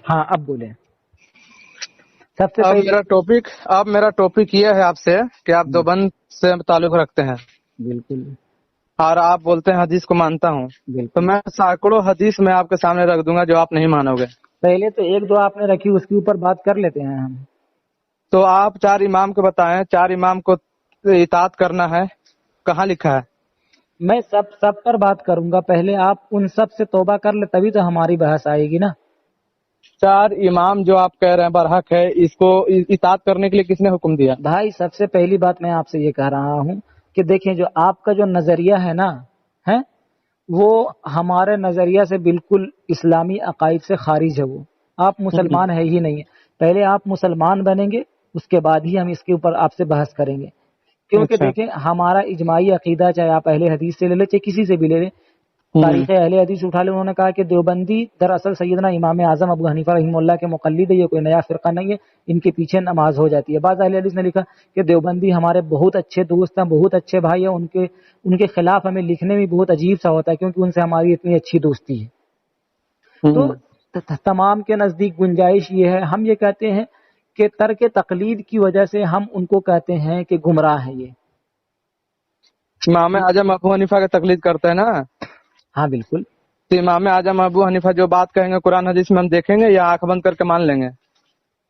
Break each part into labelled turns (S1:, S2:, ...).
S1: ہاں اب بولیں. سب سے
S2: اب
S1: پہلے
S2: میرا ٹاپک یہ ہے آپ سے کہ آپ دیوبند سے تعلق رکھتے ہیں
S1: بالکل
S2: اور آپ بولتے ہیں حدیث کو مانتا ہوں، تو
S1: بالکل.
S2: میں سینکڑوں حدیث میں آپ کے سامنے رکھ دوں گا جو آپ نہیں مانو گے.
S1: پہلے تو ایک دو آپ نے رکھی اس کے اوپر بات کر لیتے ہیں ہم.
S2: تو آپ 4 امام کو بتائیں، 4 امام کو اطاعت کرنا ہے، کہاں لکھا ہے؟
S1: میں سب پر بات کروں گا. پہلے آپ ان سب سے توبہ کر لے تبھی تو ہماری بحث آئے گی نا.
S2: 4 امام جو آپ کہہ رہے ہیں برحق ہے، اس کو اطاعت کرنے کے لیے کس نے حکم دیا؟
S1: بھائی سب سے پہلی بات میں آپ سے یہ کہہ رہا ہوں کہ دیکھیں جو آپ کا جو نظریہ ہے نا ہے وہ ہمارے نظریہ سے بالکل اسلامی عقائد سے خارج ہے. وہ آپ مسلمان ہے ہی نہیں ہے. پہلے آپ مسلمان بنیں گے اس کے بعد ہی ہم اس کے اوپر آپ سے بحث کریں گے. کیونکہ
S2: اچھا.
S1: دیکھیں ہمارا اجماعی عقیدہ چاہے آپ اہل حدیث سے لے لیں چاہے کسی سے بھی لے لیں، تاریخ اہل حدیث اٹھا لیں، انہوں نے کہا کہ دیوبندی دراصل سیدنا امام اعظم ابو حنیفہ رحمہ اللہ کے مقلد ہے، یہ کوئی نیا فرقہ نہیں ہے، ان کے پیچھے نماز ہو جاتی ہے. بعض اہل حدیث نے لکھا کہ دیوبندی ہمارے بہت اچھے دوست ہیں، بہت اچھے بھائی ہیں، ان کے خلاف ہمیں لکھنے میں بہت عجیب سا ہوتا ہے کیونکہ ان سے ہماری اتنی اچھی دوستی ہے. تو تمام کے نزدیک گنجائش یہ ہے، ہم یہ کہتے ہیں کہ ترک تقلید کی وجہ سے ہم ان کو کہتے ہیں کہ گمراہ ہیں. یہ
S2: امام اعظم ابو حنیفہ کی تقلید کرتے ہیں نا؟
S1: ہاں بالکل.
S2: تو امام اعظم ابو حنیفہ جو بات کہیں گے قرآن حدیث میں ہم دیکھیں گے یا آنکھ بند کر کے مان لیں گے؟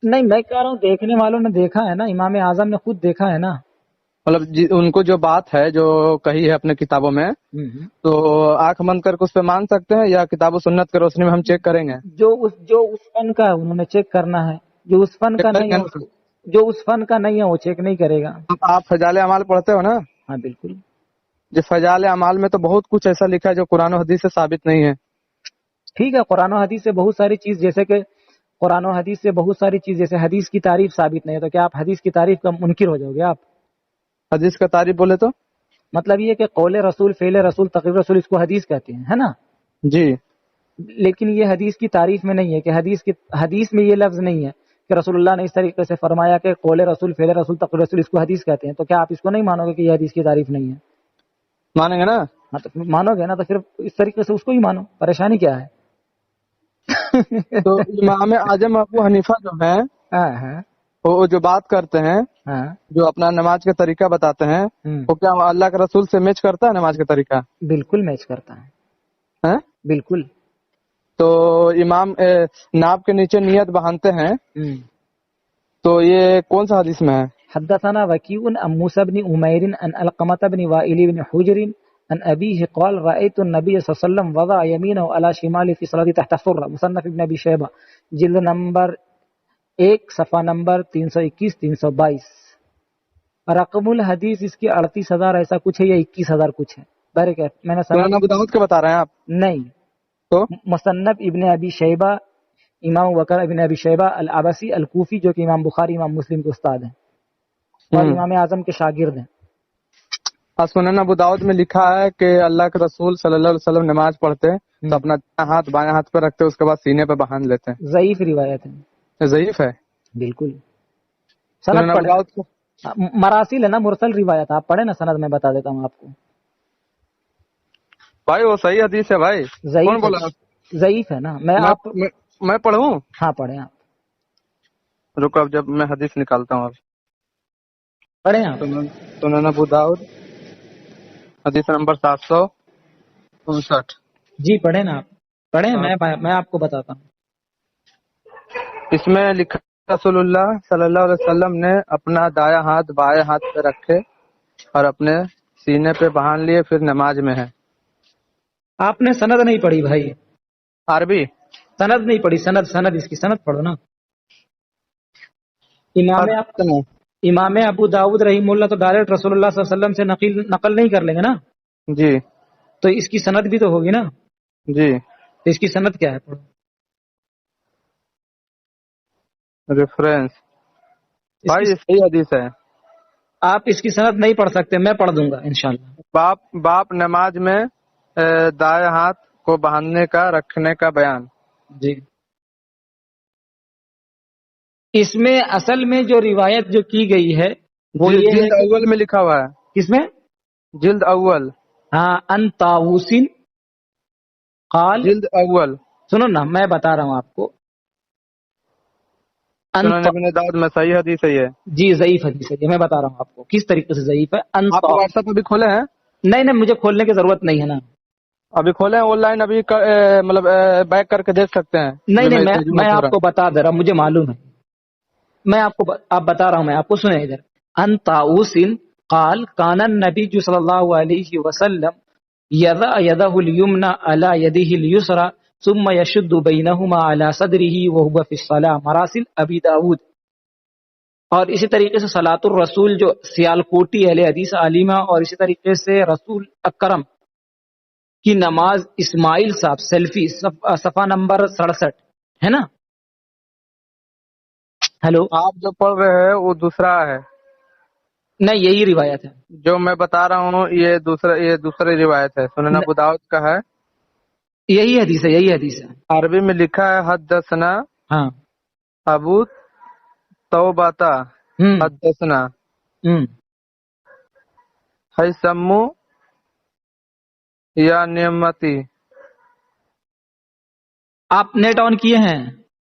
S1: نہیں میں کہہ رہا ہوں دیکھنے والوں نے دیکھا ہے نا، امام اعظم نے خود دیکھا ہے نا.
S2: مطلب ان کو جو بات ہے جو کہی ہے اپنے کتابوں میں، تو آنکھ بند کر کے اس پہ مان سکتے ہیں یا کتاب و سنت کی روشنی میں ہم چیک کریں گے؟
S1: جو اس فن کا ہے انہوں نے چیک کرنا ہے، جو اس فن کا نہیں ہے جو اس فن کا نہیں ہے وہ چیک نہیں کرے گا.
S2: آپ فضائل اعمال پڑھتے ہو نا؟
S1: ہاں بالکل.
S2: جو فضائل اعمال میں تو بہت کچھ ایسا لکھا ہے جو قرآن و حدیث سے ثابت نہیں ہے.
S1: ٹھیک ہے، قرآن و حدیث سے بہت ساری چیز جیسے کہ قرآن و حدیث سے بہت ساری چیز جیسے حدیث کی تعریف ثابت نہیں ہے تو کیا آپ حدیث کی تعریف کا منکر ہو جاؤ گے؟ آپ
S2: حدیث کا تعریف بولے تو
S1: مطلب یہ کہ قول رسول فعل رسول تقریر رسول اس کو حدیث کہتے ہیں، ہے نا؟
S2: جی.
S1: لیکن یہ حدیث کی تعریف میں نہیں ہے کہ حدیث میں یہ لفظ نہیں ہے کہ رسول اللہ نے اس طریقے سے فرمایا کہ قول رسول فعل رسول تقریر رسول اس کو حدیث کہتے ہیں. تو کیا آپ اس کو نہیں مانو گے کہ یہ حدیث کی تعریف نہیں ہے؟
S2: مانیں گے نا؟
S1: ہاں تو مانو گے نا، تو پھر اس طریقے سے اس کو ہی مانو، پریشانی کیا ہے؟
S2: تو امام اعظم ابو حنیفہ جو ہیں وہ جو بات کرتے ہیں، جو اپنا نماز کا طریقہ بتاتے ہیں، وہ کیا اللہ کے رسول سے میچ کرتا ہے نماز کا طریقہ؟
S1: بالکل میچ کرتا ہے. بالکل.
S2: تو امام ناپ کے نیچے نیت باندھتے ہیں، تو یہ کون سا حدیث میں ہے؟
S1: حدثنا وکیع عن موسى بن عمير عن علقمة بن وائل بن حجر عن أبيه قال رأيت النبي صلى الله عليه وسلم وضع يمينه على شماله في صلاة تحت السرة. مصنف ابن ابی شیبہ جلد نمبر 1 صفحہ نمبر 321-322. رقم الحدیث اس کی 38,000 ایسا کچھ ہے یا 21,000 کچھ ہے. میں نے
S2: سنن ابو داؤد کے بتا رہے ہیں آپ؟
S1: نہیں،
S2: تو
S1: مصنف ابن ابی شیبہ، امام بکر ابن ابی شیبہ العبسی الکوفی جو کہ امام بخاری امام مسلم کے استاد ہیں اور امام اعظم کے شاگرد ہیں.
S2: سنن ابو داؤد میں لکھا ہے کہ اللہ کے رسول صلی اللہ علیہ وسلم نماز پڑھتے تو اپنا ہاتھ بائیں ہاتھ پہ رکھتے اس کے بعد سینے پہ باندھ لیتے ہیں.
S1: ضعیف روایت ہے.
S2: ضعیف ہے؟
S1: بالکل.
S2: سنن
S1: سند
S2: ابو
S1: پڑھے،
S2: داؤد کو
S1: مراسل ہے نا، مرسل روایت. آپ پڑھے نا سند، میں بتا دیتا ہوں آپ کو.
S2: بھائی وہ صحیح حدیث ہے بھائی. کون بولا؟
S1: ضعیف ہے نا.
S2: میں پڑھوں؟
S1: ہاں پڑھیں آپ.
S2: رکو اب جب میں حدیث نکالتا ہوں.
S1: پڑھیں آپ.
S2: سنن ابو داؤد حدیث نمبر 759.
S1: جی پڑھیں نا آپ. پڑھیں، میں آپ کو بتاتا ہوں.
S2: اس میں لکھا رسول اللہ صلی اللہ علیہ وسلم نے اپنا دایاں ہاتھ بائیں ہاتھ پہ رکھے اور اپنے سینے پہ باندھ لیے، پھر نماز میں ہے.
S1: آپ نے سند نہیں پڑھی بھائی.
S2: عربی
S1: سند نہیں پڑھی. سند اس کی سند پڑھو نا. امام ابو داؤد رحمہ اللہ تو ڈائریکٹ رسول اللہ صلی اللہ علیہ وسلم سے نقل نہیں کر لیں گے نا.
S2: جی.
S1: تو اس کی سند بھی تو ہوگی نا.
S2: جی.
S1: تو اس کی سند کیا ہے؟ پڑھو.
S2: ریفرنس بھائی صحیح حدیث ہے.
S1: آپ اس کی سند نہیں پڑھ سکتے، میں پڑھ دوں گا انشاءاللہ.
S2: باپ نماز میں دائیں ہاتھ کو باندھنے کا رکھنے کا بیان.
S1: جی. اس میں اصل میں جو روایت جو کی گئی ہے وہ یہ
S2: جلد اول میں لکھا ہوا ہے.
S1: کس میں؟
S2: جلد اول.
S1: ہاں، ان طاووس قال.
S2: جلد اول.
S1: سنو نا، میں بتا رہا ہوں آپ کو.
S2: سنن ابن داؤد میں صحیح حدیث ہے یہ؟
S1: جی ضعیف حدیث ہے، میں بتا رہا ہوں آپ کو کس طریقے سے ضعیف ہے۔
S2: آپ واٹس ایپ ابھی کھولے ہیں؟
S1: نہیں مجھے کھولنے کی ضرورت نہیں ہے نا،
S2: ابھی کھولے ہیں آن لائن، ابھی مطلب بیک کر کے دیکھ سکتے ہیں؟
S1: نہیں میں آپ کو بتا دے رہا ہوں، مجھے معلوم ہے، میں آپ کو بتا رہا ہوں، میں آپ کو سنیں ادھر۔ ان طاؤوس قال کان النبی صلی اللہ علیہ وسلم یضع یدہ الیمنی علی یدہ الیسری ثم یشد بینہما علی صدرہ وہو فی الصلاۃ، مراسل ابی داود۔ اور اسی طریقے سے صلاۃ الرسول جو سیالکوٹی اہل حدیث عالیمہ، اور اسی طریقے سے رسول اکرم کی نماز اسماعیل صاحب سیلفی صفحہ نمبر 67 ہے نا۔ ہیلو،
S2: آپ جو پڑھ رہے ہیں وہ دوسرا ہے؟
S1: نہیں یہی روایت ہے
S2: جو میں بتا رہا ہوں یہ دوسری روایت ہے، سنن ابو داؤد کا ہے،
S1: یہی حدیث ہے، یہی حدیث ہے۔
S2: عربی میں لکھا ہے حدثنا
S1: ہاں
S2: ابو توبہ حدثنا حیثم یا نعمتی۔
S1: آپ نیٹ آن کیے ہیں؟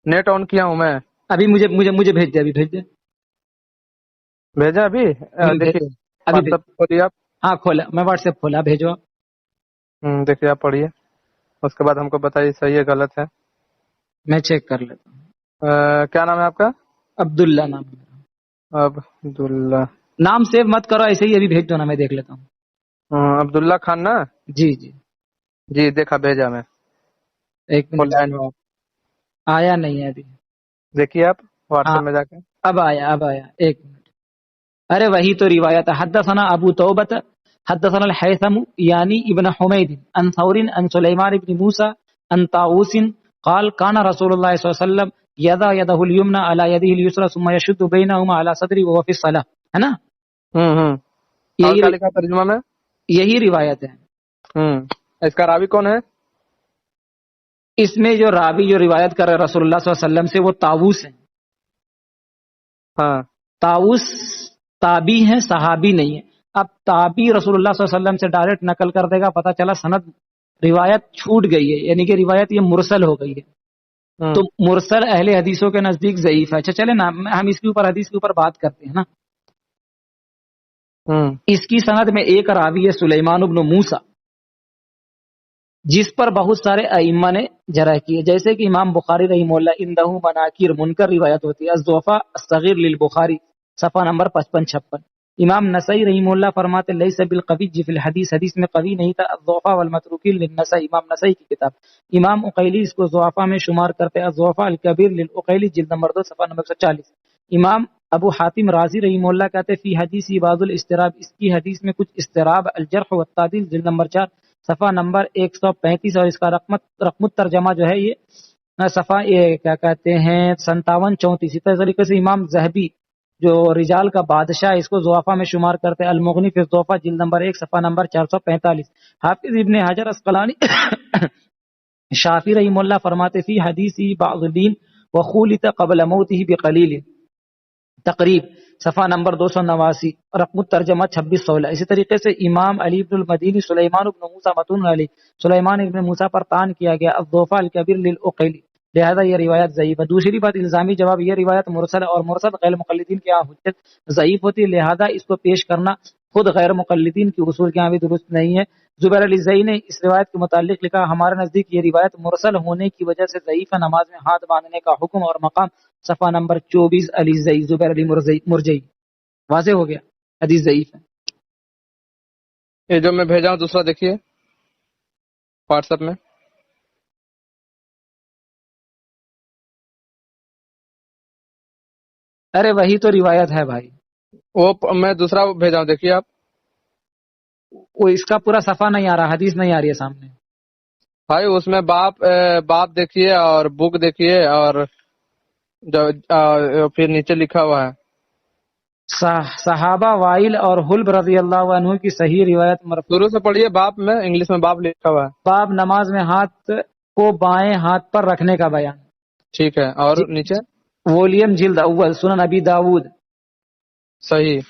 S2: نیٹ آن کیا ہوں میں،
S1: ابھی مجھے بھیج دے، ابھی بھیج دے،
S2: بھیجا ابھی؟ دیکھیے
S1: ابھی
S2: کھولیے آپ۔
S1: ہاں کھولا، میں واٹس ایپ کھولا، بھیجو۔
S2: دیکھیے آپ پڑھیے، اس کے بعد ہم کو بتائیے صحیح ہے غلط ہے۔
S1: میں چیک کر لیتا ہوں۔
S2: کیا نام ہے آپ کا؟
S1: عبداللہ نام ہے۔
S2: عبداللہ،
S1: نام سیو مت کرو، ایسے ہی ابھی بھیج دو نا، میں دیکھ لیتا ہوں۔
S2: عبداللہ خان نا؟
S1: جی
S2: جی دیکھا، بھیجا میں،
S1: ایک منٹ، آیا نہیں ہے ابھی،
S2: دیکھیے آپ واٹس ایپ میں جا کے۔
S1: اب آیا ایک منٹ۔ ارے وہی تو روایت ہے، حدثنا ابو توبہ حدثنا الحیثم یعنی ابن حمید عن ثور عن سلیمان بن موسیٰ عن طاؤوس قال کان رسول اللہ صلی اللہ علیہ وسلم یضع یدہ الیمنی علی یدہ الیسری ثم یشد بینہما علی صدرہ وہو فی الصلاۃ، ہے نا؟
S2: اور کیا لکھا ترجمہ میں؟
S1: یہی روایت ہے۔
S2: اس کا راوی کون ہے؟
S1: اس میں جو راوی جو روایت کر رہے رسول اللہ صلی اللہ علیہ وسلم سے وہ طاؤوس ہیں۔
S2: ہاں،
S1: طاؤوس تابی ہیں، صحابی نہیں ہے۔ اب تابی رسول اللہ صلی اللہ علیہ وسلم سے ڈائریکٹ نقل کر دے گا، پتہ چلا سند روایت چھوٹ گئی ہے، یعنی کہ روایت یہ مرسل ہو گئی ہے، تو مرسل اہل حدیثوں کے نزدیک ضعیف ہے۔ اچھا چلے نا، ہم اس کے اوپر حدیث کے اوپر بات کرتے ہیں نا۔ اس کی سند میں ایک راوی ہے سلیمان بن موسیٰ، جس پر بہت سارے ائمہ نے جرح کی ہے، جیسے کہ امام بخاری رحمہ اللہ اندہ مناکیر منکر روایت ہوتی ہے، الضعفاء الصغیر للبخاری صفحہ نمبر 55-56۔ امام نسائی رحمہ اللہ فرماتے لیس بالقوی فی الحدیث، حدیث میں قوی نہیں تھا، الضعفاء والمتروکین للنسائی، امام نسائی کی کتاب۔ امام عقیلی اس کو ضعفاء میں شمار کرتے ہیں، الضعفاء الکبیر للعقیلی جلد نمبر 2 صفحہ نمبر 140۔ امام ابو حاتم رازی رحمہ اللہ کہتے فی حدیث بعض الاضطراب، اس کی حدیث میں کچھ اضطراب، الجرح والتعدیل جلد نمبر 4 صفحہ نمبر 135، اور اس کا رقم الترجمہ جو ہے یہ صفحہ کیا کہتے ہیں 57-34۔ اسی طریقے سے امام ذہبی جو رجال کا بادشاہ، اس کو ضعفاء میں شمار کرتے ہیں، المغنی فی الضعفاء جلد نمبر 1 صفحہ نمبر 445۔ حافظ ابن حجر اسقلانی شافعی رحمہ اللہ فرماتے فی حدیثی بعض الدین وخولت قبل موتہ بقلیل، تقریب صفحہ نمبر 289، رقم الترجمہ 2616۔ اسی طریقے سے امام علی بن المدینی سلیمان بن موسیٰ متون علی، سلیمان بن موسیٰ پر طعن کیا گیا، الضعفاء الکبیر للعقیلی، لہذا یہ روایت ضعیف ہے۔ دوسری بات الزامی جواب، یہ روایت مرسل ہے، اور مرسل غیر مقلدین کے یہاں حجت ضعیف ہوتی ہے، لہذا اس کو پیش کرنا خود غیر مقلدین کی اصول کے یہاں بھی درست نہیں ہے۔ زبیر علی زئی نے اس روایت کے متعلق لکھا ہمارے نزدیک یہ روایت مرسل ہونے کی وجہ سے ضعیف ہے، نماز میں ہاتھ باندھنے کا حکم اور مقام صفحہ نمبر 24 علی زئی، زبیر علی مرجئی۔ واضح ہو گیا، حدیث ضعیف ہے۔
S2: یہ جو میں بھیجا ہوں دوسرا دیکھیے واٹس ایپ میں،
S1: ارے وہی تو روایت ہے بھائی،
S2: وہ میں دوسرا بھیجا ہوں، دیکھیے آپ۔
S1: وہ اس کا پورا صفحہ نہیں آ رہا، حدیث نہیں آ رہی ہے سامنے
S2: بھائی، اس میں باپ دیکھیے اور بک دیکھیے، اور پھر نیچے لکھا ہوا ہے
S1: صحابہ وائل اور حلب رضی اللہ عنہ کی صحیح روایت مرفوع۔
S2: شروع سے پڑھیے، باپ میں انگلش میں باپ لکھا ہوا ہے،
S1: باب نماز میں ہاتھ کو بائیں ہاتھ پر رکھنے کا بیان۔
S2: ٹھیک ہے، اور نیچے
S1: وولیم جلد اول سنن ابی داود،
S2: صحیح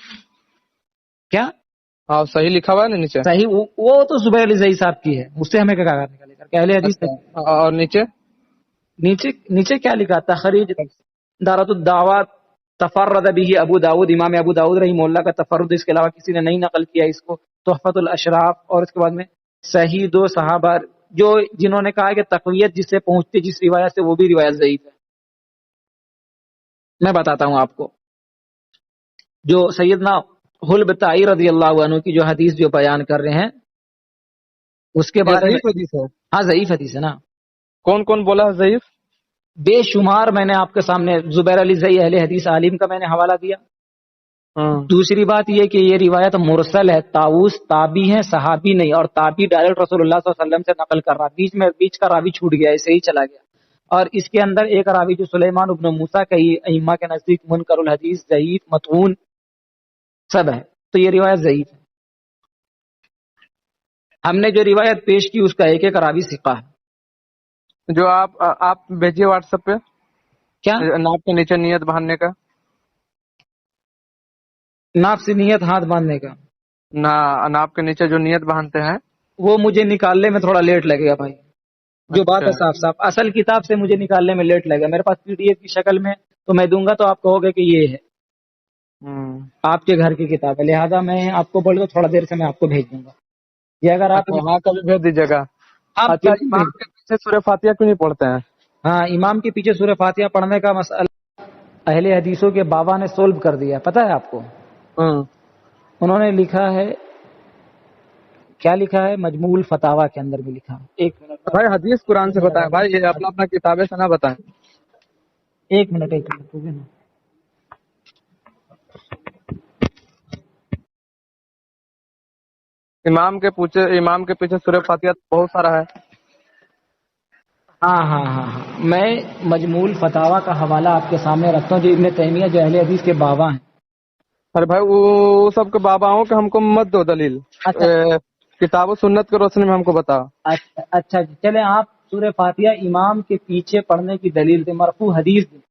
S1: کیا
S2: ہاں صحیح لکھا ہوا ہے نا نیچے؟
S1: صحیح، وہ تو زبیر علی زئی صاحب کی ہے، اس سے ہمیں کیا کرنے کا، لے کر کے اہل حدیث۔
S2: اور نیچے
S1: نیچے کیا لکھا، تخریج دارت الدعوات تفرد بھی ابو داود، امام ابو داود رحمہ اللہ کا تفرد، اس کے علاوہ کسی نے نہیں نقل کیا اس کو. تحفۃ الاشراف، اور اس کے بعد میں صحیح دو صحابہ جو جنہوں نے کہا کہ تقویت جس سے پہنچتی جس روایت سے وہ بھی روایت ضعیف ہے. میں بتاتا ہوں آپ کو، جو سیدنا حلب طائی رضی اللہ عنہ کی جو حدیث جو بیان کر رہے ہیں اس کے بارے میں.
S2: ضعیف حدیث ہے؟
S1: ہاں ضعیف حدیث ہے نا.
S2: کون کون بولا ہے ضعیف؟
S1: بے شمار میں نے آپ کے سامنے زبیر علی زئی اہل حدیث عالم کا میں نے حوالہ دیا. دوسری بات یہ کہ یہ روایت مرسل ہے، طاووس تابی ہیں صحابی نہیں، اور تابی ڈائریکٹ رسول اللہ صلی اللہ علیہ وسلم سے نقل کر رہا، بیچ کا راوی چھوٹ گیا، ایسے ہی چلا گیا. اور اس کے اندر ایک راوی جو سلیمان ابن موسیٰ کا ائمہ کے نزدیک منکر الحدیث، ضعیف، مطعون سب ہے، تو یہ روایت ضعیف ہے. ہم نے جو روایت پیش کی اس کا ایک ایک راوی ثقہ ہے.
S2: جو آپ بھیجیے واٹس ایپ پہ،
S1: کیا
S2: ناپ کے نیچے نیت باندھنے کا.
S1: ناپ سے نیت ہاتھ باندھنے کا؟
S2: ناپ کے نیچے جو نیت باندھتے ہیں
S1: وہ مجھے نکالنے میں تھوڑا لیٹ لگے گا بھائی. جو بات ہے صاف صاف اصل کتاب سے مجھے نکالنے میں لیٹ لگے گا. میرے پاس PDF کی شکل میں تو میں دوں گا تو آپ کہو گے کہ یہ ہے آپ کے گھر کی کتاب ہے، لہذا میں آپ کو بول دو تھوڑا دیر سے میں آپ کو بھیج دوں گا. یہ اگر آپ
S2: وہاں کبھی بھیج دیجیے گا.
S1: آپ
S2: امام کے پیچھے سورہ فاتحہ کیوں نہیں پڑھتے ہیں؟
S1: ہاں، امام کے پیچھے سورہ فاتحہ پڑھنے کا مسئلہ اہل حدیثوں کے بابا نے سولو کر دیا. پتہ ہے آپ کو؟ انہوں نے لکھا ہے، کیا لکھا ہے، مجموع الفتاوی کے اندر بھی لکھا ہے. ایک منٹ
S2: بھائی حدیث قرآن سے بتائیں بھائی، یہ اپنا اپنا کتابیں سے نہ بتائیں.
S1: ایک منٹ
S2: امام کے پیچھے سورہ فاتحہ بہت سارا ہے.
S1: ہاں میں مجموع الفتاوی کا حوالہ آپ کے سامنے رکھتا ہوں، جو ابن تیمیہ جو اہل حدیث کے بابا ہیں.
S2: ارے بھائی وہ سب کے باباؤں کے ہم کو مت دو دلیل. کتاب و سنت کے روشنی میں ہم کو بتا.
S1: اچھا جی، چلے آپ سورہ فاتحہ امام کے پیچھے پڑھنے کی دلیل دیں، مرفوع حدیث دیں.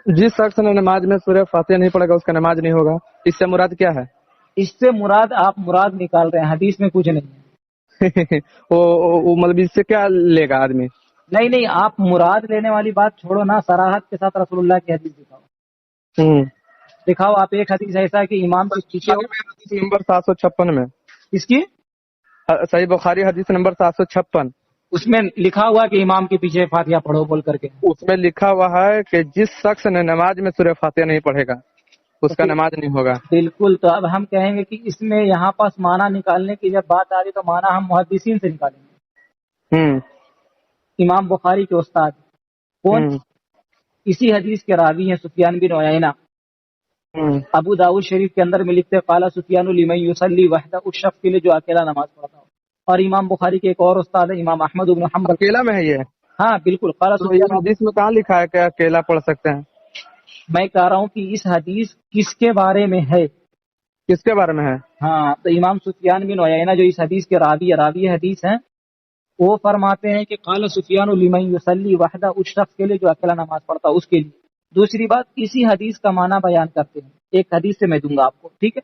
S2: جس شخص نے نماز میں سورہ فاتحہ نہیں پڑھے گا اس کا نماز نہیں ہوگا. اس سے مراد کیا ہے؟
S1: اس سے مراد آپ مراد نکال رہے ہیں، حدیث میں کچھ نہیں ہے.
S2: وہ مطلب اس سے کیا لے گا آدمی؟
S1: نہیں آپ مراد لینے والی بات چھوڑو نا، صراحت کے ساتھ رسول اللہ کی حدیث دکھاؤ آپ ایک حدیث ایسا کہ امام کے پیچھے
S2: نمبر 756 میں.
S1: اس کی
S2: صحیح بخاری حدیث نمبر 756،
S1: اس میں لکھا ہوا کہ امام کے پیچھے فاتحہ پڑھو بول کر کے.
S2: اس میں لکھا ہوا ہے کہ جس شخص نے نماز میں سورہ فاتحہ نہیں پڑھے گا اس کا نماز نہیں ہوگا. بالکل.
S1: تو اب ہم کہیں گے کہ اس میں یہاں پاس معنی نکالنے کی جب بات آ رہی تو معنی ہم محدثین سے نکالیں گے. امام بخاری کے استاد کون؟ اسی حدیث کے راوی ہیں سفیان بن عیینہ. ابو داؤد شریف کے اندر میں لکھتے قال سفیان لمن یصلی وحدہ، اس شخص کے لیے جو اکیلا نماز پڑھتا ہو. اور امام بخاری کے ایک اور استاد ہے امام احمد بن حنبل.
S2: اکیلا میں ہے یہ؟
S1: ہاں بالکل. قال سفیان،
S2: حدیث میں کہاں لکھا ہے کہ اکیلا پڑھ سکتے ہیں؟
S1: میں کہہ رہا ہوں کہ اس حدیث کس کے بارے میں ہے؟
S2: کس کے بارے میں ہے؟
S1: ہاں تو امام سفیان بن عیینہ جو اس حدیث کے راوی حدیث ہیں وہ فرماتے ہیں کہ قال سفیان لمن یصلی وحدہ، اس شخص کے لیے جو اکیلا نماز پڑھتا اس کے لیے. دوسری بات اسی حدیث کا معنی بیان کرتے ہیں، ایک حدیث سے میں دوں گا آپ کو، ٹھیک ہے.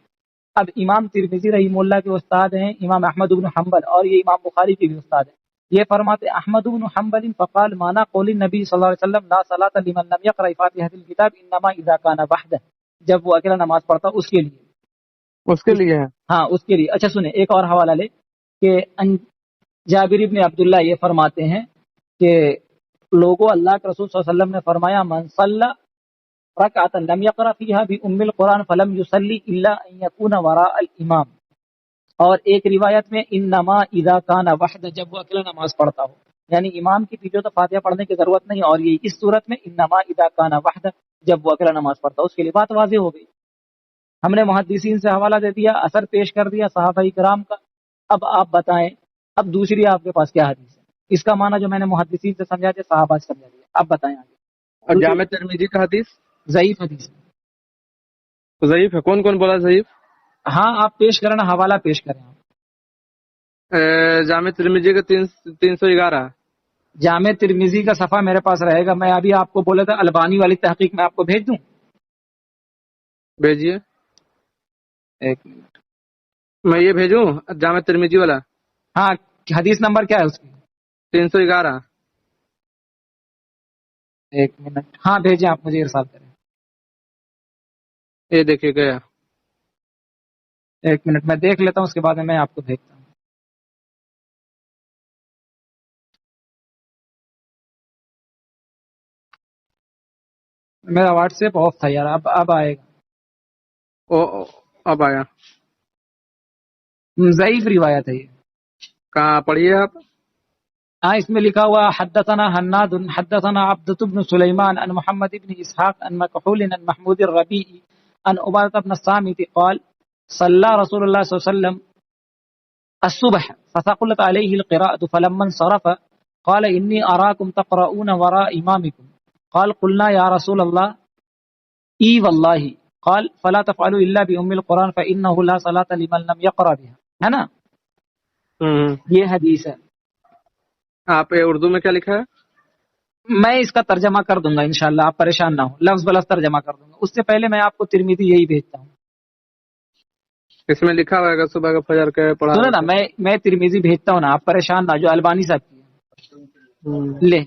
S1: اب امام ترمذی رحمہ اللہ کے استاد ہیں امام احمد بن حنبل، اور یہ امام بخاری کے بھی استاد ہیں. یہ فرماتے احمد بن حنبل فقال معنی قول النبی صلی اللہ علیہ وسلم لا صلاۃ لمن لم يقرأ فاتحة الكتاب انما اذا كان وحده، جب وہ اکیلا نماز پڑھتا اس کے لیے.
S2: اس کے لیے ہے؟
S1: ہاں اس کے لیے. اچھا سنیں ایک اور حوالہ لے کہ جابر ابن عبداللہ یہ فرماتے ہیں کہ لوگوں اللہ کے رسول صلی اللہ علیہ وسلم نے فرمایا من صلی رکعۃ لم یقرأ فیہا بأم القرآن فلم یصلی الا ان یکون وراء الامام. اور ایک روایت میں انما اذا کان وحدہ، جب وہ اکیلا نماز پڑھتا ہو، یعنی امام کے پیچھے تو فاتحہ پڑھنے کی ضرورت نہیں. اور یہ اس صورت میں انما اذا کان وحدہ، جب وہ اکیلا نماز پڑھتا ہو اس کے لیے. بات واضح ہو گئی. ہم نے محدثین سے حوالہ دے دیا، اثر پیش کر دیا صحابہ کرام کا. اب آپ بتائیں اب دوسری آپ کے پاس کیا حدیث ہے؟ اس کا معنی جو میں نے محدثین سے سمجھا دیا صحابہ سے سمجھا دیا. اب بتائیں آگے.
S2: اور جامع ترمذی کا حدیث
S1: ضعیف حدیث
S2: ضعیف ہے. کون کون بولا ضعیف؟
S1: ہاں آپ پیش کریں نا، حوالہ پیش کریں آپ.
S2: جامع ترمذی کا 311.
S1: جامع ترمذی کا صفحہ میرے پاس رہے گا. میں ابھی آپ کو بولا تھا البانی والی تحقیق میں آپ کو بھیج دوں.
S2: بھیجیے.
S1: ایک منٹ
S2: میں یہ بھیجوں جامع ترمذی والا؟
S1: ہاں حدیث نمبر کیا ہے اس کی؟
S2: 311.
S1: ایک منٹ، ہاں بھیجیں آپ مجھے، ارسال کریں.
S2: یہ دیکھیے گیا.
S1: ایک منٹ میں دیکھ لیتا ہوں، اس کے بعد میں آپ کو بھیجتا ہوں. میرا واٹس ایپ آف تھا یار، اب آئے گا.
S2: اب آیا.
S1: ضعیف روایت ہے یہ.
S2: کہاں پڑھیے آپ؟
S1: ہاں اس میں لکھا ہوا حدثنا حناد حدثنا عبدة بن سليمان عن محمد بن اسحاق عن مكحول عن محمود الربيع عن عبادة بن الصامت قال صلى رسول الله صلى الله عليه وسلم الصبح فثقلت عليه القراءة فلما انصرف قال إني أراكم تقرؤون وراء إمامكم قال قلنا يا رسول الله إي والله قال فلا تفعلوا إلا بأم القرآن فإنه لا صلاة لمن لم يقرأ بها. ہے نا یہ حدیث ہے.
S2: آپ اردو میں کیا لکھا ہے؟
S1: میں اس کا ترجمہ کر دوں گا انشاءاللہ، آپ پریشان نہ ہو، لفظ بلفظ ترجمہ کر دوں گا. اس سے پہلے میں آپ کو ترمذی یہی بھیجتا ہوں.
S2: اس میں لکھا ہوا ہے صبح کا فجر کے پڑھا
S1: سنو نا، میں ترمذی بھیجتا ہوں نا، آپ پریشان نہ، جو البانی صاحب کی ہے لے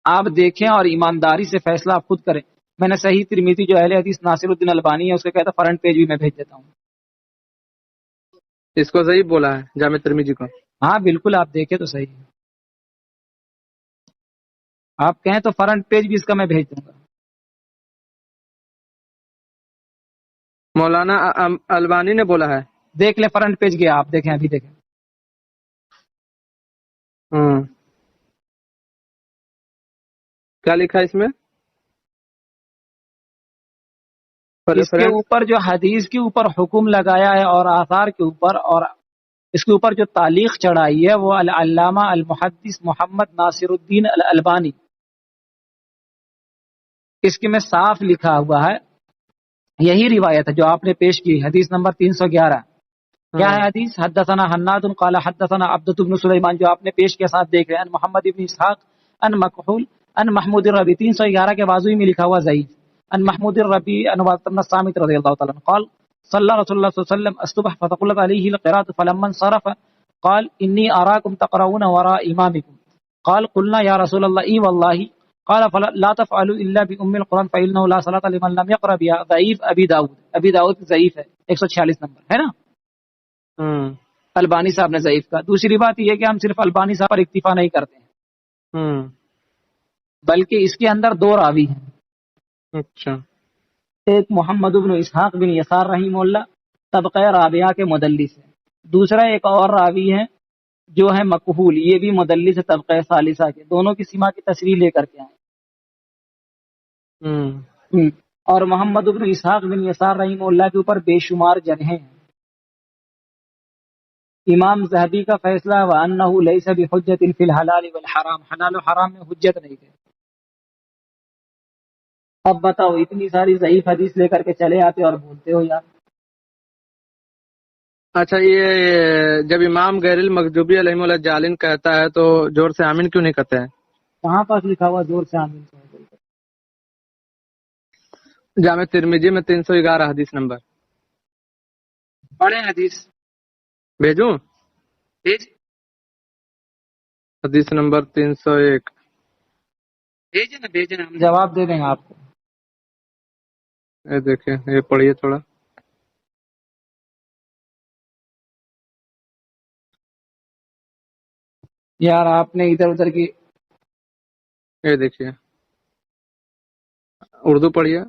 S1: آپ دیکھیں اور ایمانداری سے فیصلہ آپ خود کریں. میں نے صحیح ترمذی جو اہل حدیث ناصر الدین البانی ہے اس کے کہتا فرنٹ پیج بھی میں بھیج دیتا ہوں.
S2: اس کو صحیح بولا ہے جامع ترمذی کو؟
S1: ہاں بالکل، آپ دیکھیں تو صحیح ہے. آپ کہیں تو فرنٹ پیج بھی اس کا میں بھیج دوں گا.
S2: مولانا البانی نے بولا ہے.
S1: دیکھ لیں فرنٹ پیج گیا، آپ دیکھیں، ابھی دیکھیں.
S2: کیا لکھا ہے اس میں؟
S1: اس کے اوپر جو حدیث کے اوپر حکم لگایا ہے اور آثار کے اوپر، اور اس کے اوپر جو تعلیق چڑھائی ہے وہ العلامہ المحدث محمد ناصر الدین الالبانی. اس کے میں صاف لکھا ہوا ہے، یہی روایت ہے جو آپ نے پیش کی، حدیث نمبر 311. کیا ہے حدیث؟ حدثنا حناد قال حدثنا عبدة بن سلیمان، جو آپ نے پیش کے ساتھ دیکھ رہے ہیں، ان محمد ابن اسحاق ان مکحول ان محمود الربی. 311 کے بازو میں لکھا ہوا ضعیف. ان محمود الربی ان عبادة بن الصامت رضی اللہ تعالی عنہ قال صلى رسول الله صلى الله عليه وسلم الصبح فثقلت عليه القراءة فلما انصرف قال إني أراكم تقرؤون وراء إمامكم قال قلنا يا رسول الله إي والله قال فلا تفعلوا إلا بأم القرآن فإنه لا صلاة لمن لم يقرأ بها. ضعیف ابی داؤد ضعیف ہے، 146 نمبر ہے نا. البانی صاحب نے ضعیف کا. دوسری بات یہ کہ ہم صرف البانی صاحب پر اکتفا نہیں کرتے ہیں، بلکہ اس کے اندر دو راوی ہیں.
S2: اچھا.
S1: ایک محمد بن اسحاق بن یسار رحمہ اللہ طبقہ رابعہ کے مدلس ہے. دوسرا ایک اور راوی ہے جو ہے مکحول، یہ بھی مدلس ہے طبقہ ثالثہ کے. دونوں کی سما کی تصریح لے کر کے آئے. اور محمد بن اسحاق بن یسار رحمہ اللہ کے اوپر بے شمار جرحیں ہیں. امام ذہبی کا فیصلہ وَأَنَّهُ لَيْسَ بِحُجَّةٍ فِي الْحَلَالِ وَالْحَرَامِ، حلال و حرام میں حجت نہیں ہے. اب بتاؤ، اتنی ساری ضعیف حدیث لے کر کے چلے آتے اور بولتے ہو یار.
S2: اچھا، یہ جب امام غیر المغضوبی علیہم اللہ جالن کہتا ہے تو زور سے آمین کیوں نہیں کہتے ہیں؟
S1: کہاں پاس لکھا ہوا زور سے آمین؟
S2: جامع ترمذی میں 311 حدیث نمبر.
S1: پڑھیں حدیث.
S2: بھیجوں؟ حدیث نمبر 301.
S1: بھیجیں ہم جواب دے دیں گے آپ کو.
S2: یہ دیکھیں، یہ پڑھیے تھوڑا.
S1: یار آپ نے ادھر ادھر کی.
S2: یہ دیکھیے، اردو پڑھیے.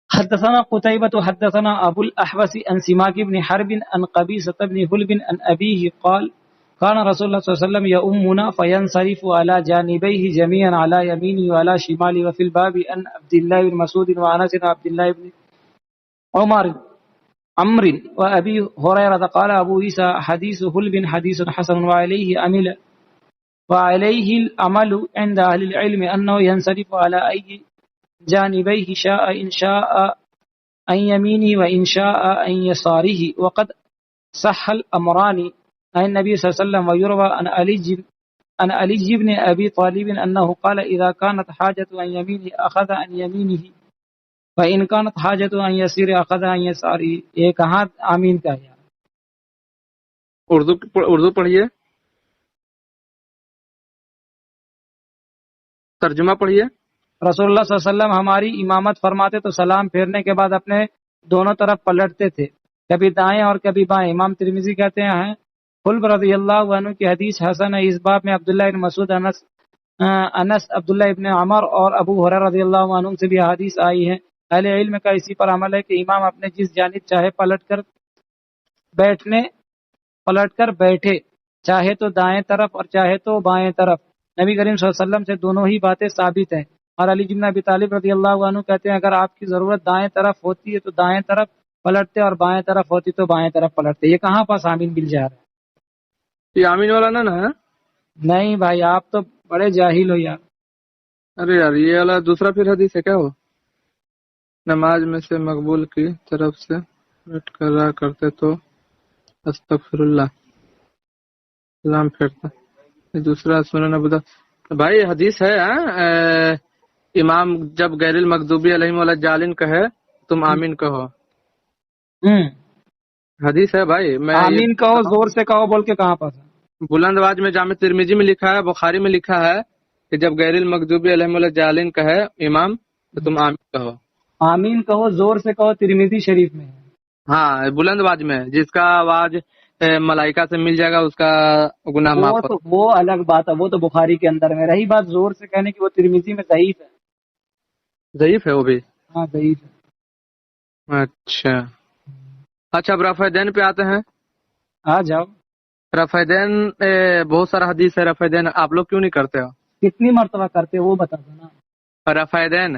S1: حدثنا قتيبة حدثنا أبو الأحوص عن سماك بن حرب عن قبيصة بن هلب عن أبيه قال كان رسول الله صلى الله عليه وسلم يؤمنا فينصرف على جانبيه جميعا على يمينه وعلى شماله. وفي الباب أن عبد الله بن مسعود وأنس وعبد الله بن عمرو وأبي هريرة قال أبو عيسى حديث هلب حديث حسن وعليه العمل عند أهل العلم أنه ينصرف على أي جانبيه شاء إن شاء عن يمينه وإن شاء عن يساره. وقد صح الأمران عن النبي صلى الله عليه وسلم. ويروى عن علي بن أبي طالب أنه قال إذا كانت حاجة عن يمينه أخذ عن يمينه وإن كانت حاجة عن يساره أخذ عن يساره. یہ کہاں آمین کا ہے؟
S2: اردو پڑھیے، ترجمہ پڑھیے۔
S1: رسول اللہ صلی اللہ علیہ وسلم ہماری امامت فرماتے تو سلام پھیرنے کے بعد اپنے دونوں طرف پلٹتے تھے، کبھی دائیں اور کبھی بائیں۔ امام ترمذی کہتے ہیں خلب رضی اللہ عنہ کی حدیث حسن ہے۔ اس باب میں عبداللہ بن مسعود، انس، عبداللہ ابن عمر اور ابو ہریرہ رضی اللہ عنہ سے بھی حدیث آئی ہے۔ اہل علم کا اسی پر عمل ہے کہ امام اپنے جس جانب چاہے پلٹ کر بیٹھے، چاہے تو دائیں طرف اور چاہے تو بائیں طرف۔ نبی کریم صلی اللہ علیہ وسلم سے دونوں ہی باتیں ثابت ہیں۔ اور علی بن ابی طالب رضی اللہ عنہ کہتے ہیں اگر آپ کی ضرورت دائیں طرف ہوتی ہے تو دائیں طرف پلٹتے اور بائیں طرف ہوتی تو بائیں طرف پلٹتے۔ یہ کہاں پاس آمین بل جا رہا ہے؟
S2: یہ آمین والا نا ہے؟
S1: نہیں بھائی، آپ تو بڑے جاہل ہو یار۔
S2: ارے یار یہ والا دوسرا پھر حدیث ہے کیا؟ وہ نماز میں سے مقبول کی طرف سے بیٹھ کر رہا کرتے تو استغفر اللہ سلام پھیرتا۔ یہ دوسرا سنن ابو داؤد۔ بھائی حدیث ہے امام جب غیر المغضوبی علیہم والضالین کہے تم آمین کہو۔ حدیث ہے بھائی، میں
S1: آمین کہو، زور سے کہو بول کے کہاں پاس؟
S2: بلند آواز میں جامع ترمذی میں لکھا ہے، بخاری میں لکھا ہے کہ جب غیر المغضوبی علیہم والضالین کہے امام تو تم آمین کہو۔
S1: آمین کہو، زور سے کہو، ترمذی شریف میں ہے۔
S2: ہاں بلند آواز میں، جس کا آواز ملائکہ سے مل جائے گا اس کا گناہ معاف ہو۔
S1: وہ الگ بات ہے، وہ تو بخاری کے اندر میں۔ رہی بات زور سے کہنے کی، وہ ترمذی میں ضعیف ہے۔
S2: ضعیف ہے وہ بھی؟
S1: ہاں ضعیف ہے۔
S2: اچھا اب رفع دین پہ آتے ہیں۔
S1: آ جاؤ۔
S2: رفع دین بہت سارا حدیث ہے رفع دین، آپ لوگ کیوں نہیں کرتے ہو؟
S1: کتنی مرتبہ کرتے وہ بتا دو نا۔
S2: رفع دین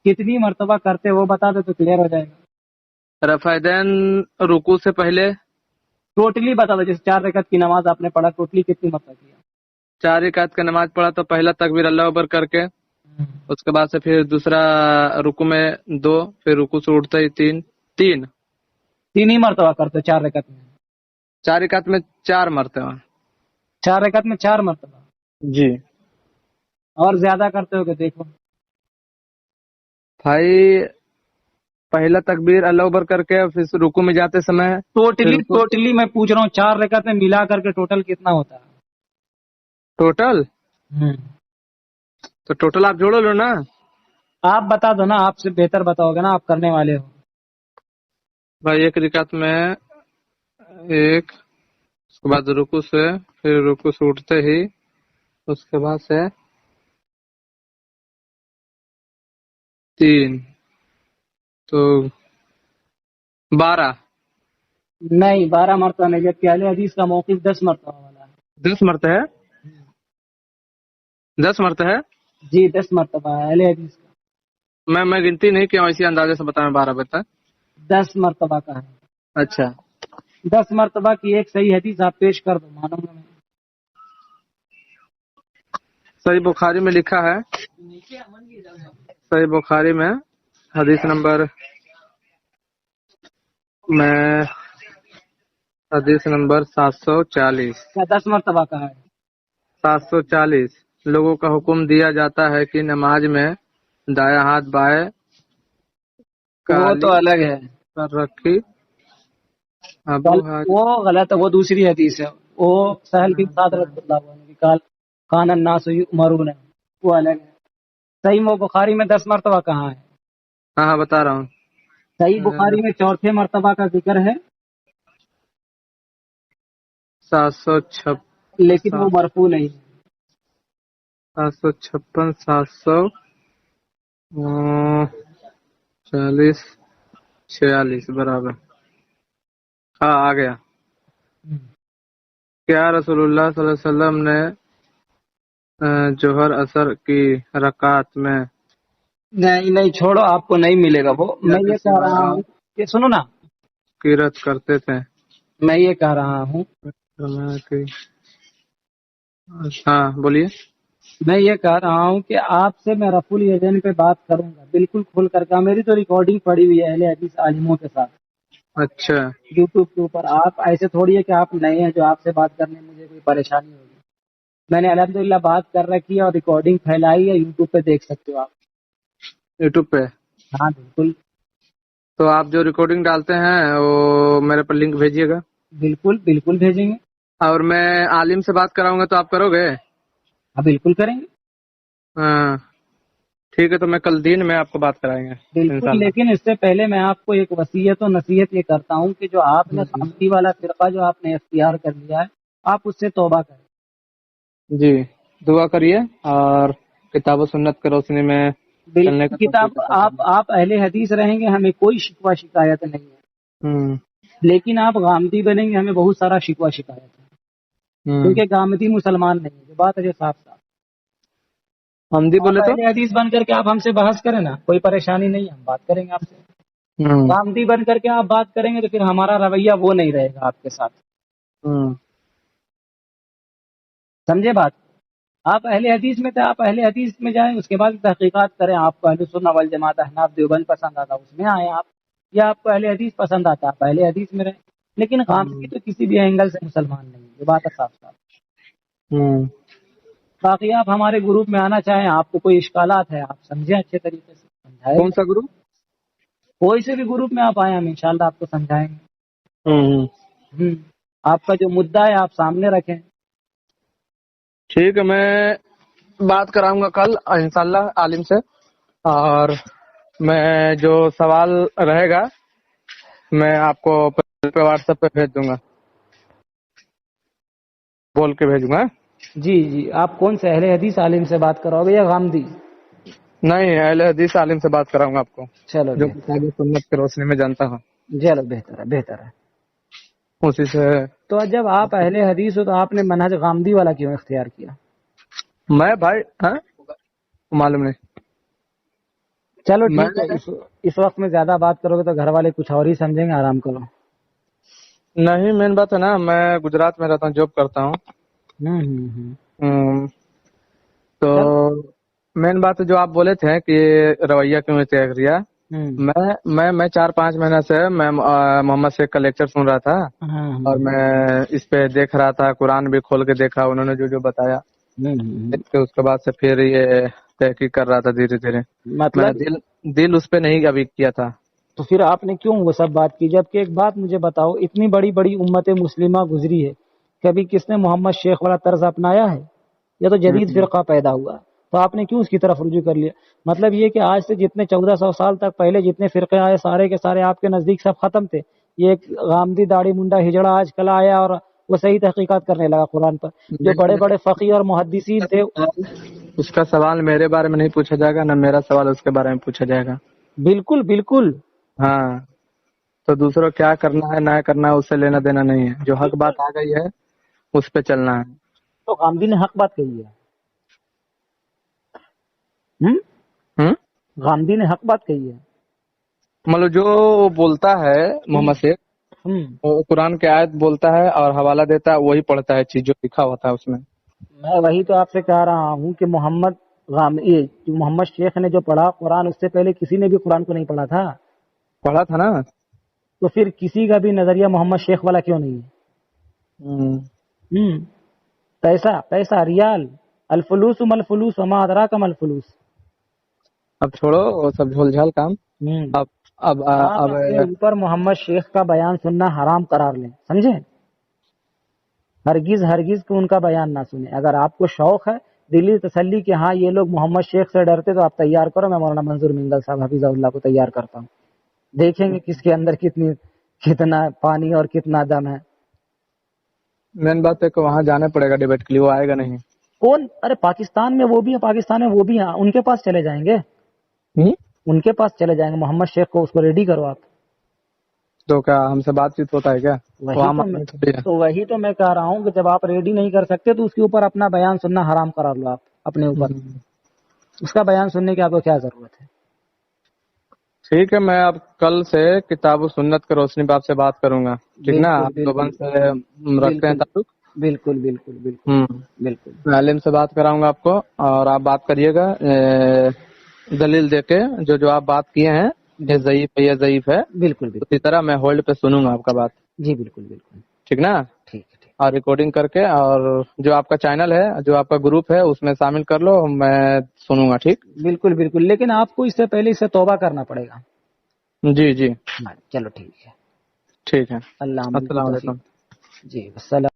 S1: کتنی مرتبہ کرتے وہ بتا دو تو کلیئر ہو جائے گا۔
S2: رفع دین رکوع سے پہلے
S1: ٹوٹلی بتا دو، جیسے 4 رکعت کی نماز آپ نے پڑھا، ٹوٹلی کتنی مرتبہ کیا؟
S2: 4 رکعت کا نماز پڑھا تو پہلا تکبیر اللہ اکبر کر کے، اس کے بعد سے پھر دوسرا رکوع میں 2، پھر رکوع سے اٹھتے ہی 3
S1: ہی مرتبہ کرتے 4 رکعت میں؟
S2: 4 رکعت میں 4 مرتبہ۔
S1: 4 رکعت میں 4 مرتبہ؟
S2: جی۔
S1: اور زیادہ کرتے ہو کہ دیکھو
S2: بھائی پہلا تکبیر اللہ اکبر کر کے پھر رکوع میں جاتے سمے
S1: ٹوٹلی میں پوچھ رہا ہوں 4 رکعت میں ملا کر کے ٹوٹل کتنا ہوتا ہے؟
S2: ٹوٹل تو ٹوٹل آپ جوڑو لو نا۔
S1: آپ بتا دو نا، آپ سے بہتر بتاؤ گے نا، آپ کرنے والے ہو۔
S2: بھائی 1 رکعت میں 1، اس کے بعد رکوع سے، پھر رکوع سے اٹھتے ہی اس کے بعد سے 3 تو 12۔
S1: نہیں 12 مرتبہ نہیں، جبکہ اہل حدیث کا موقف 10 مرتبہ والا ہے۔
S2: 10 مرتبہ ہے؟ 10 مرتبہ ہے؟
S1: جی 10 مرتبہ ہے اہل حدیث کا۔
S2: میں گنتی نہیں کیا ہوں، اسی اندازے سے بتایا 12 بجے تک
S1: 10 مرتبہ کا ہے۔
S2: اچھا
S1: 10 مرتبہ کی ایک صحیح حدیث آپ پیش کر دو، مانوں گا میں۔
S2: صحیح بخاری میں لکھا ہے، صحیح بخاری میں حدیث نمبر 740۔
S1: کیا 10 مرتبہ کا ہے؟
S2: 740۔ لوگوں کا حکم دیا جاتا ہے کہ نماز میں دایاں ہاتھ بائیں
S1: وہ تو الگ ہے،
S2: پر رکھی۔
S1: وہ غلط ہے، وہ دوسری حدیث ہے، وہ سہل بن سعد رضی اللہ عنہ کی قال کان الناس یؤمرون، وہ الگ ہے۔ صحیح بخاری میں 10 مرتبہ کہاں ہے؟
S2: ہاں بتا رہا ہوں،
S1: صحیح بخاری میں 4 مرتبہ کا ذکر ہے،
S2: 756،
S1: لیکن وہ مرفوع نہیں ہے۔
S2: 756، 740، 46 برابر۔ ہاں آ گیا۔ کیا رسول اللہ صلی اللہ علیہ وسلم نے جوہر اثر کی رکعت میں
S1: نہیں چھوڑو، آپ کو نہیں ملے گا وہ۔ میں یہ کہہ رہا ہوں کہ سنو نا،
S2: قرات کرتے تھے؟
S1: میں یہ کہہ رہا ہوں،
S2: ہاں بولیے۔
S1: میں یہ کہہ رہا ہوں کہ آپ سے میں رفع الیدین پہ بات کروں گا بالکل کھول کر کے۔ میری تو ریکارڈنگ پڑی ہوئی ہے اہل حدیث عالموں کے ساتھ
S2: اچھا
S1: یوٹیوب کے اوپر۔ آپ ایسے تھوڑی ہے کہ آپ نئے ہیں جو آپ سے بات کرنے میں مجھے کوئی پریشانی ہوگی۔ میں نے الحمدللہ بات کر رکھی ہے اور ریکارڈنگ پھیلائی ہے، یوٹیوب پہ دیکھ سکتے ہو آپ۔
S2: یوٹیوب پہ؟
S1: ہاں بالکل۔
S2: تو آپ جو ریکارڈنگ ڈالتے ہیں وہ میرے پر لنک بھیجیے گا۔
S1: بالکل بھیجیں گے۔
S2: اور میں عالم سے بات کراؤں گا تو آپ کرو گے؟
S1: ہاں بالکل کریں گے.
S2: ہاں ٹھیک ہے، تو میں کل دن میں آپ کو بات کرائیں گے
S1: بالکل.
S2: انشاءاللہ.
S1: لیکن اس سے پہلے میں آپ کو ایک وصیت و نصیحت یہ کرتا ہوں کہ جو آپ نے غامدی والا فرقہ جو آپ نے اختیار کر لیا ہے، آپ اس سے توبہ کریں.
S2: جی دعا کریے اور کتاب و سنت کی روشنی میں چلنے
S1: بالکل.
S2: کا
S1: کتاب
S2: توفیق عطا فرمائے.
S1: آپ اہل حدیث رہیں گے، ہمیں کوئی شکوہ شکایت نہیں ہے. لیکن آپ غامدی بنیں گے، ہمیں بہت سارا شکوہ شکایت ہے. کیونکہ غامدی مسلمان نہیں ہے. جو بات ہے صاف صاف.
S2: حمدی
S1: آپ
S2: بولے تو
S1: اہل حدیث بن کر کے آپ ہم سے بحث کریں نا، کوئی پریشانی نہیں ہے، ہم بات کریں گے آپ سے. غامدی بن کر کے آپ بات کریں گے تو پھر ہمارا رویہ وہ نہیں رہے گا آپ کے ساتھ. سمجھے بات؟ آپ اہل حدیث میں تھے، آپ اہل حدیث میں جائیں، اس کے بعد تحقیقات کریں. آپ کو اہل سنت والجماعت احناف دیوبند پسند آتا اس میں آئیں آپ، یا آپ کو اہل حدیث پسند آتا آپ اہل حدیث میں رہیں. لیکن غامدی تو کسی بھی اینگل سے مسلمان نہیں ہے. یہ بات ہے صاف صاف. باقی آپ ہمارے گروپ میں آنا چاہیں، آپ کو کوئی اشکالات ہے آپ سمجھیں اچھے طریقے سے سمجھائیں.
S2: کون سا گروپ؟
S1: کوئی سے بھی گروپ میں آپ آئیں، ہم انشاءاللہ آپ کو سمجھائیں گے. آپ کا جو مدعا ہے آپ سامنے رکھیں.
S2: ٹھیک ہے، میں بات کراؤں گا کل انشاءاللہ عالم سے، اور میں جو سوال رہے گا میں آپ کو واٹس ایپ پہ بھیج دوں گا، بول کے بھیجوں گا.
S1: جی جی. آپ کون سے اہل حدیث عالم سے بات کراؤ گے یا غامدی؟
S2: نہیں، اہل حدیث عالم سے بات کراؤں گا آپ کو،
S1: چلو
S2: جو
S1: بہتر
S2: کتاب و سنت کی روشنی میں جانتا ہوں.
S1: چلو بہتر ہے بہتر ہے.
S2: اسی سے
S1: تو جب آپ اہل حدیث ہو تو آپ نے منہج غامدی والا کیوں اختیار کیا؟
S2: میں بھائی معلوم نہیں.
S1: چلو
S2: میں
S1: ٹھیک ہے. اس وقت میں زیادہ بات کرو گے تو گھر والے کچھ اور ہی سمجھیں گے. آرام کرو.
S2: نہیں، مین بات ہے نا، میں گجرات میں رہتا ہوں، جاب کرتا ہوں. تو
S1: چل
S2: مین بات جو آپ بولے تھے کہ رویہ کیوں طے کیا، میں 4-5 مہینہ سے میں محمد شیخ کا لیکچر سن رہا تھا، اور میں اس پہ دیکھ رہا تھا، قرآن بھی کھول کے دیکھا انہوں نے جو بتایا. اس کے بعد سے پھر یہ تحقیق کر رہا تھا دھیرے دھیرے. میں
S1: مطلب
S2: نے دل اس پہ نہیں ابھی کیا تھا.
S1: تو پھر آپ نے کیوں وہ سب بات کی؟ جبکہ ایک بات مجھے بتاؤ، اتنی بڑی بڑی امت مسلمہ گزری ہے، کبھی کس نے محمد شیخ والا طرز اپنایا ہے؟ یہ تو جدید فرقہ پیدا ہوا. تو آپ نے کیوں اس کی طرف رجوع کر لیا؟ مطلب یہ کہ آج سے جتنے 1400 سال تک پہلے جتنے فرقے آئے سارے کے سارے آپ کے نزدیک سب ختم تھے. یہ ایک غامدی داڑھی منڈا ہجڑا آج کل آیا اور وہ صحیح تحقیقات کرنے لگا قرآن پر. جو بڑے بڑے فقی اور محدثین تھے.
S2: اس کا سوال میرے بارے میں نہیں پوچھا جائے گا، نہ میرا سوال اس کے بارے میں پوچھا جائے گا.
S1: بالکل بالکل.
S2: ہاں، تو دوسروں کیا کرنا ہے نہ کرنا ہے اس سے لینا دینا نہیں ہے. جو حق بات آ گئی ہے اس پہ چلنا ہے.
S1: تو غامدی نے حق بات کہی ہے. غامدی نے حق بات کہی ہے.
S2: مطلب جو بولتا ہے محمد شیخ، قرآن کی آیت بولتا ہے اور حوالہ دیتا ہے، وہی پڑھتا ہے چیز جو لکھا ہوتا ہے اس میں.
S1: میں وہی تو آپ سے کہہ رہا ہوں کہ محمد شیخ نے جو پڑھا قرآن، اس سے پہلے کسی نے بھی قرآن کو نہیں پڑھا تھا.
S2: پڑھا تھا نا.
S1: تو پھر کسی کا بھی نظریہ محمد شیخ والا کیوں نہیں ہے؟ پیسہ ریال الفلوس ملفلوس وما ادراک ملفلوس.
S2: اب چھوڑو وہ سب جھول جھال کام. اب
S1: آپ اپنے اوپر محمد شیخ کا بیان سننا حرام قرار لیں، سمجھے؟ ہرگز ہرگز کو ان کا بیان نہ سنیں. اگر آپ کو شوق ہے دلی تسلی کہ ہاں یہ لوگ محمد شیخ سے ڈرتے، تو آپ تیار کرو، میں مولانا منظور منگل صاحب حفیظ اللہ کو تیار کرتا ہوں. دیکھیں گے کس کے اندر کتنا پانی اور کتنا دم ہے.
S2: مین بات ہے کہ وہاں جانا پڑے گا ڈیبیٹ کے لیے، وہ آئے گا نہیں.
S1: کون؟ ارے پاکستان میں وہ بھی ہیں، ان کے پاس چلے جائیں گے. ان کے پاس چلے جائیں گے محمد شیخ کو، اس کو ریڈی کرو آپ.
S2: تو کیا ہم سے بات چیت ہوتا ہے کیا؟
S1: وہی تو میں کہہ رہا ہوں کہ جب آپ ریڈی نہیں کر سکتے تو اس کے اوپر اپنا بیان سننا حرام قرار لو آپ اپنے اوپر. اس کا بیان سننے کی آپ کو کیا ضرورت ہے؟
S2: ٹھیک ہے، میں اب کل سے کتاب و سنت کی روشنی پہ آپ سے بات کروں گا، ٹھیک نا؟ آپ دیوبند سے رکھتے ہیں تعلق.
S1: بالکل بالکل بالکل بالکل.
S2: میں عالم سے بات کراؤں گا آپ کو، اور آپ بات کریے گا دلیل دے کے. جو آپ بات کیے ہیں یہ ضعیف ہے.
S1: بالکل
S2: اسی طرح میں ہولڈ پہ سنوں گا آپ کا بات.
S1: جی بالکل بالکل.
S2: ٹھیک نا؟
S1: ٹھیک ہے.
S2: اور ریکارڈنگ کر کے، اور جو آپ کا چینل ہے، جو آپ کا گروپ ہے، اس میں شامل کر لو، میں سنوں گا. ٹھیک؟
S1: بالکل بالکل. لیکن آپ کو اس سے پہلے اس سے توبہ کرنا پڑے گا.
S2: جی جی
S1: چلو ٹھیک ہے.
S2: ٹھیک ہے.
S1: اللہ
S2: السلام علیکم.
S1: جی السلام.